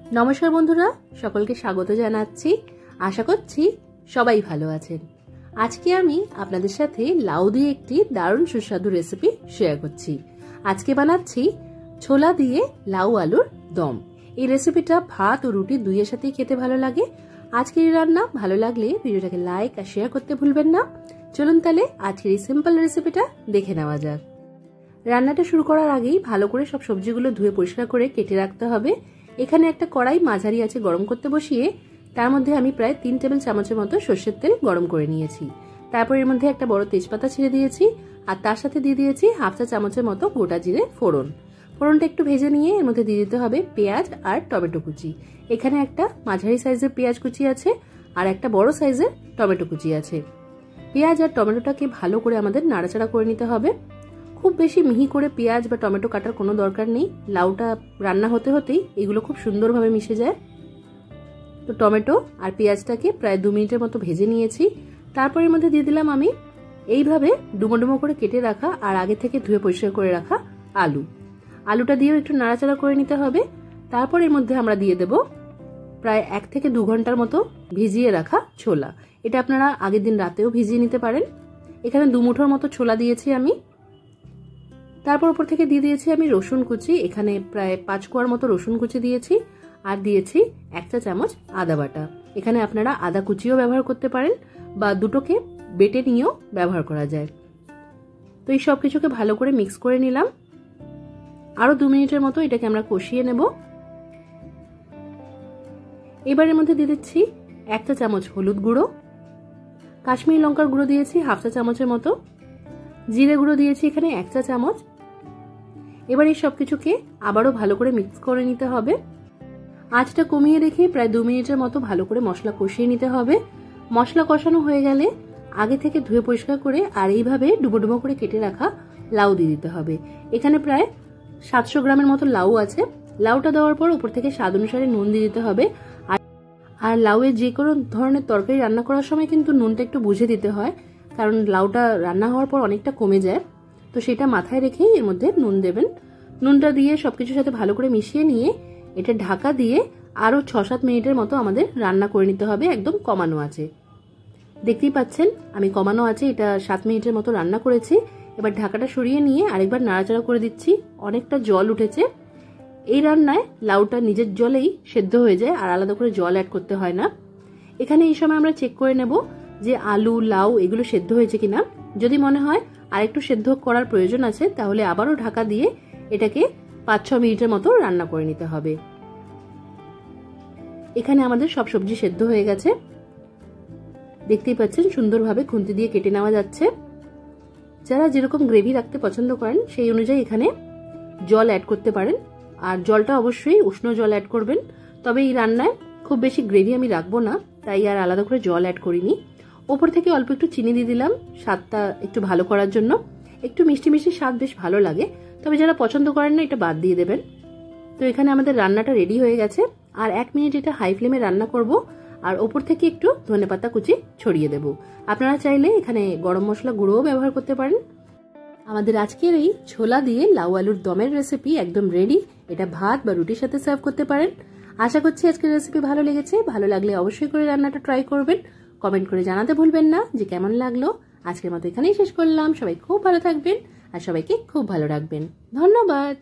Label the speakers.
Speaker 1: নমস্কার বন্ধুরা, সকলকে স্বাগত জানাচ্ছি। আশা করছি সবাই ভালো আছেন। আজকে আমি আপনাদের সাথে লাউ দিয়ে একটি দারুণ সুস্বাদু রেসিপি শেয়ার করছি। আজকে বানাচ্ছি ছোলা দিয়ে লাউ আলুর দম। এই রেসিপিটা ভাত ও রুটি দুইয়ের সাথেই খেতে ভালো লাগে। আজকের এই রান্না ভালো লাগলে ভিডিওটাকে লাইক আর শেয়ার করতে ভুলবেন না। চলুন তাহলে আজকের এই সিম্পল রেসিপিটা দেখে নেওয়া যাক। রান্নাটা শুরু করার আগেই ভালো করে সব সবজিগুলো ধুয়ে পরিষ্কার করে কেটে রাখতে হবে। এখানে একটা কড়াই মাঝারি আছে গরম করতে বসিয়ে তার মধ্যে আমি প্রায় 3 টেবিল চামচের মতো সর্ষের তেল গরম করে নিয়েছি। তারপর এর মধ্যে একটা বড় তেজপাতা ছিঁড়ে দিয়েছি আর তার সাথে দিয়ে দিয়েছি হাফ চা চামচের মতো গোটা জিরে ফোড়ন। ফোড়নটা একটু ভেজে নিয়ে এর মধ্যে দিয়ে দিতে হবে পেঁয়াজ আর টমেটো কুচি। এখানে একটা মাঝারি সাইজের পেঁয়াজ কুচি আছে আর একটা বড় সাইজের টমেটো কুচি আছে। পেঁয়াজ আর টমেটোটাকে ভালো করে আমাদের নাড়াচাড়া করে নিতে হবে। খুব বেশি মিহি করে পেঁয়াজ বা টমেটো কাটার কোনো দরকার নেই। লাউটা রান্না হতে হতেই এগুলো খুব সুন্দরভাবে মিশে যায়। তো টমেটো আর পেঁয়াজটাকে প্রায় 2 মিনিটের মতো ভেজে নিয়েছি। তারপর এর মধ্যে দিয়ে দিলাম আমি এইভাবে ডুমো ডুমো করে কেটে রাখা আর আগে থেকে ধুয়ে পরিষ্কার করে রাখা আলু। আলুটা দিয়েও একটু নাড়াচাড়া করে নিতে হবে। তারপর এর মধ্যে আমরা দিয়ে দেব প্রায় 1 থেকে 2 ঘন্টার মতো ভিজিয়ে রাখা ছোলা। এটা আপনারা আগের দিন রাতেও ভিজিয়ে নিতে পারেন। এখানে 2 মুঠোর মতো ছোলা দিয়েছি আমি। তারপর উপর থেকে দিয়ে দিয়েছি আমি রসুন কুচি। এখানে প্রায় 5 কোয়ার মতো রসুন কুচি দিয়েছি আর দিয়েছি 1 চা চামচ আদা বাটা। এখানে আপনারা আদা কুচিও ব্যবহার করতে পারেন বা দুটোকে বেটে নিয়েও ব্যবহার করা যায়। তো এই সব কিছুকে ভালো করে মিক্স করে নিলাম। আরো 2 মিনিটের মতো এটাকে আমরা কষিয়ে নেব। এবারের মধ্যে দিয়ে দিচ্ছি 1 চা চামচ হলুদ গুঁড়ো, কাশ্মীরি লঙ্কার গুঁড়ো দিয়েছি হাফ চা চামচের মতো, জিরে গুঁড়ো দিয়েছি এখানে 1 চা চামচ। এবার এই সবকিছুকে আবারও ভালো করে মিক্স করে নিতে হবে। আঁচটা কমিয়ে রেখে প্রায় 2 মিনিটের মতো ভালো করে মশলা কষিয়ে নিতে হবে। মশলা কষানো হয়ে গেলে আগে থেকে ধুয়ে পরিষ্কার করে আর এইভাবে ডুবো ডুবো করে কেটে রাখা লাউ দিয়ে দিতে হবে। এখানে প্রায় 700 গ্রামের মতো লাউ আছে। লাউটা দেওয়ার পর উপর থেকে স্বাদ অনুসারে নুন দিয়ে দিতে হবে। আর লাউয়ের যে কোনো ধরনের তরকারি রান্না করার সময় কিন্তু নুনটা একটু বুঝে দিতে হয়, কারণ লাউটা রান্না হওয়ার পর অনেকটা কমে যায়। তো সেটা মাথায় রেখেই এর মধ্যে নুন দেবেন। নুনটা দিয়ে সবকিছুর সাথে ভালো করে মিশিয়ে নিয়ে এটা ঢাকা দিয়ে আরো 6-7 মিনিটের মতো আমাদের রান্না করে নিতে হবে। একদম কমানো আছে, দেখতেই পাচ্ছেন আমি কমানো আছে। এটা 7 মিনিটের মতো রান্না করেছি। এবার ঢাকাটা সরিয়ে নিয়ে আরেকবার নাড়াচাড়া করে দিচ্ছি। অনেকটা জল উঠেছে। এই রান্নায় লাউটা নিজের জলেই সেদ্ধ হয়ে যায় আর আলাদা করে জল অ্যাড করতে হয় না। এখানে এই সময় আমরা চেক করে নেব যে আলু লাউ এগুলো সেদ্ধ হয়েছে কিনা। যদি মনে হয় আরেকটু সেদ্ধ করার প্রয়োজন আছে তাহলে আবারও ঢাকা দিয়ে এটাকে 5-6 মিনিটের মতো রান্না করে নিতে হবে। এখানে আমাদের সব সবজি সেদ্ধ হয়ে গেছে, দেখতেই পাচ্ছেন সুন্দরভাবে খুন্তি দিয়ে কেটে নেওয়া যাচ্ছে। যারা যেরকম গ্রেভি রাখতে পছন্দ করেন সেই অনুযায়ী এখানে জল অ্যাড করতে পারেন। আর জলটা অবশ্যই উষ্ণ জল অ্যাড করবেন। তবে এই রান্নায় খুব বেশি গ্রেভি আমি রাখবো না, তাই আর আলাদা করে জল অ্যাড করিনি। ওপর থেকে অল্প একটু চিনি দিয়ে দিলাম স্বাদটা একটু ভালো করার জন্য। একটু মিষ্টি মিষ্টি স্বাদ বেশ ভালো লাগে, তবে যারা পছন্দ করেন না এটা বাদ দিয়ে দেবেন। তো এখানে আমাদের রান্নাটা রেডি হয়ে গেছে। আর 1 মিনিট এটা হাই ফ্লেমে রান্না করব আর ওপর থেকে একটু ধনেপাতা কুচি ছড়িয়ে দেব। আপনারা চাইলে এখানে গরম মশলা গুঁড়োও ব্যবহার করতে পারেন। আমাদের আজকের এই ছোলা দিয়ে লাউ আলুর দমের রেসিপি একদম রেডি। এটা ভাত বা রুটির সাথে সার্ভ করতে পারেন। আশা করছি আজকের রেসিপি ভালো লেগেছে। ভালো লাগলে অবশ্যই করে রান্নাটা ট্রাই করবেন। কমেন্ট করে জানাতে ভুলবেন না যে কেমন লাগলো। আজকের মতো এখানেই শেষ করলাম। সবাই খুব ভালো থাকবেন আর সবাইকে খুব ভালো রাখবেন। ধন্যবাদ।